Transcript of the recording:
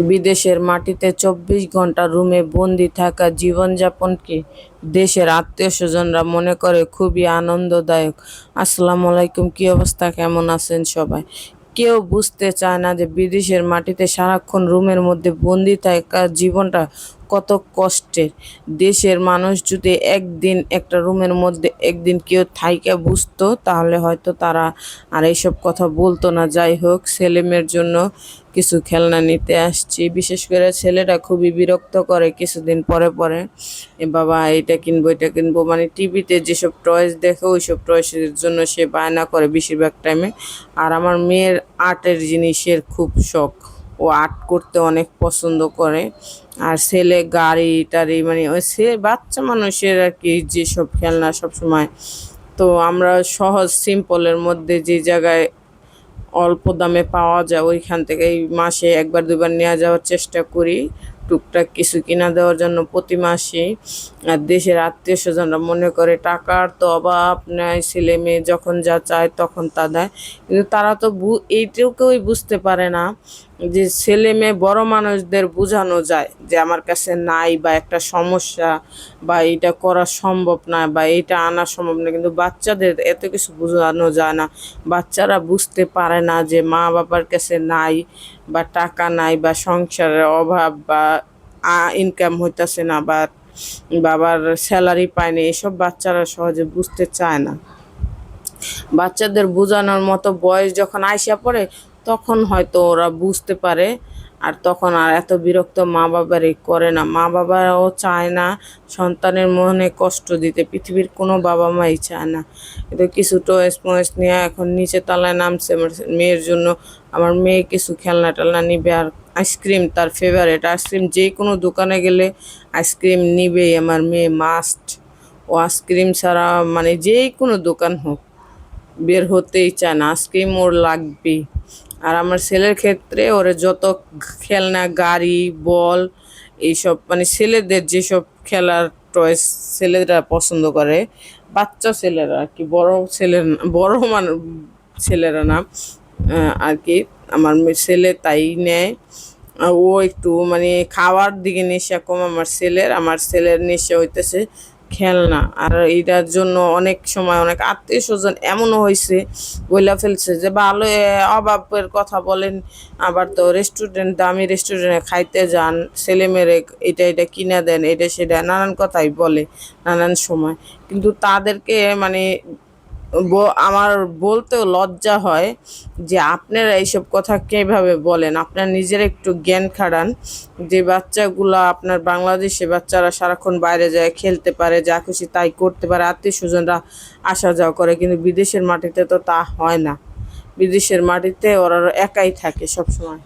বিদেশের মাটিতে ২৪ ঘন্টা রুমে বন্দি থাকা জীবনযাপন কি দেশের আত্মীয়স্বজনরা মনে করে খুবই আনন্দদায়ক। আসসালামু আলাইকুম, কি অবস্থা, কেমন আছেন সবাই? কেউ বুঝতে চায় না যে বিদেশের মাটিতে সারাক্ষণ রুমের মধ্যে বন্দি থাকা জীবনটা কত কষ্টের। দেশের মানুষ যদি একদিন একটা রুমের মধ্যে একদিন কেউ থাইকা বুঝতো তাহলে হয়তো তারা আর এইসব কথা বলতো না। যাই হোক, ছেলেমেয়ের জন্য কিছু খেলনা নিতে আসছি। বিশেষ করে ছেলেটা খুবই বিরক্ত করে কিছুদিন পরে পরে, বাবা এটা কিনবো এটা কিনবো, মানে টিভিতে যেসব টয়েস দেখে ওইসব টয়েসের জন্য সে বায়না করে বেশিরভাগ টাইমে। আর আমার মেয়ের আর্টের জিনিসের খুব শখ, ও আর্ট করতে অনেক পছন্দ করে। আর ছেলে গাড়ি টাড়ি, মানে ওই সে বাচ্চা মানুষের আর কি যেসব খেলনা সবসময়। তো আমরা সহজ সিম্পলের মধ্যে যে জায়গায় অল্প দামে পাওয়া যায় ওইখান থেকে এই মাসে একবার দুবার নিয়ে যাওয়ার চেষ্টা করি, টুকটাক কিছু কিনা দেওয়ার জন্য প্রতি মাসেই। আর দেশের আত্মীয় স্বজনরা মনে করে টাকার তো অভাব নাই, ছেলে মেয়ে যখন যা চায় তখন তা দেয়। কিন্তু তারা তো এইটুকুই বুঝতে পারে না যে ছেলে মেয়ে বড় মানুষদের বোঝানো যায় যে আমার কাছে নাই, বা একটা সমস্যা, বা এটা করা সম্ভব না, বা এটা আনা সম্ভব না। কিন্তু বাচ্চাদের এত কিছু বোঝানো যায় না। বাচ্চারা বুঝতে পারে না যে মা বাবার কাছে নাই, বা টাকা নাই, বা সংসারের অভাব, বা ইনকাম হইতেছে না, বা বাবার স্যালারি পায়নি, এসব বাচ্চারা সহজে বুঝতে চায় না। বাচ্চাদের বোঝানোর মতো বয়স যখন আইসা পড়ে তখন হয়তো ওরা বুঝতে পারে। আর তখন আর এত বিরক্ত মা বাবারই করে না। মা বাবাও চায় না সন্তানের মনে কষ্ট দিতে, পৃথিবীর কোনো বাবা মাই চায় না। কিন্তু কিছু টয়েস ময়েস নিয়ে এখন নিচে তলায় নামছে আমার মেয়ের জন্য। আমার মেয়ে কিছু খেলনা টেলনা নিবে, আর আইসক্রিম তার ফেভারেট। আইসক্রিম যে কোনো দোকানে গেলে আইসক্রিম নিবেই আমার মেয়ে, মাস্ট। ও আইসক্রিম ছাড়া মানে যে কোনো দোকান হোক বের হতেই চায় না, আইসক্রিম ওর লাগবেই। আর আমার ছেলের ক্ষেত্রে ওরে যত খেলনা, গাড়ি, বল, এইসব মানে ছেলেদের যেসব খেলার টয়েস ছেলেরা পছন্দ করে, বাচ্চা ছেলেরা আর কি, বড় ছেলে বড় মানুষ ছেলেরা না আর কি, আমার ছেলে তাই নেয়। ও একটু মানে খাওয়ার দিকে নেশা কম আমার ছেলের নেশা হইতেছে খেলনা। আর এটার জন্য অনেক সময় অনেক আত্মীয় স্বজন এমনও হয়েছে বইলা ফেলছে যে ভালো অভাবের কথা বলেন, আবার তো রেস্টুরেন্ট, দামি রেস্টুরেন্টে খাইতে যান, ছেলে মেয়েরে এটা এটা কিনা দেন, এটা সেটা নানান কথাই বলে নানান সময়। কিন্তু তাদেরকে মানে আমার বলতেও লজ্জা হয় যে আপনারা এইসব কথা কীভাবে বলেন। আপনারা নিজেরা একটু জ্ঞান খাড়ান। যে বাচ্চাগুলো আপনার বাংলাদেশে বাচ্চারা সারাক্ষণ বাইরে যায়, খেলতে পারে, যা খুশি তাই করতে পারে, আত্মীয় স্বজনরা আসা যাওয়া করে, কিন্তু বিদেশের মাটিতে তো তা হয় না। বিদেশের মাটিতে ওরা একাই থাকে সবসময়।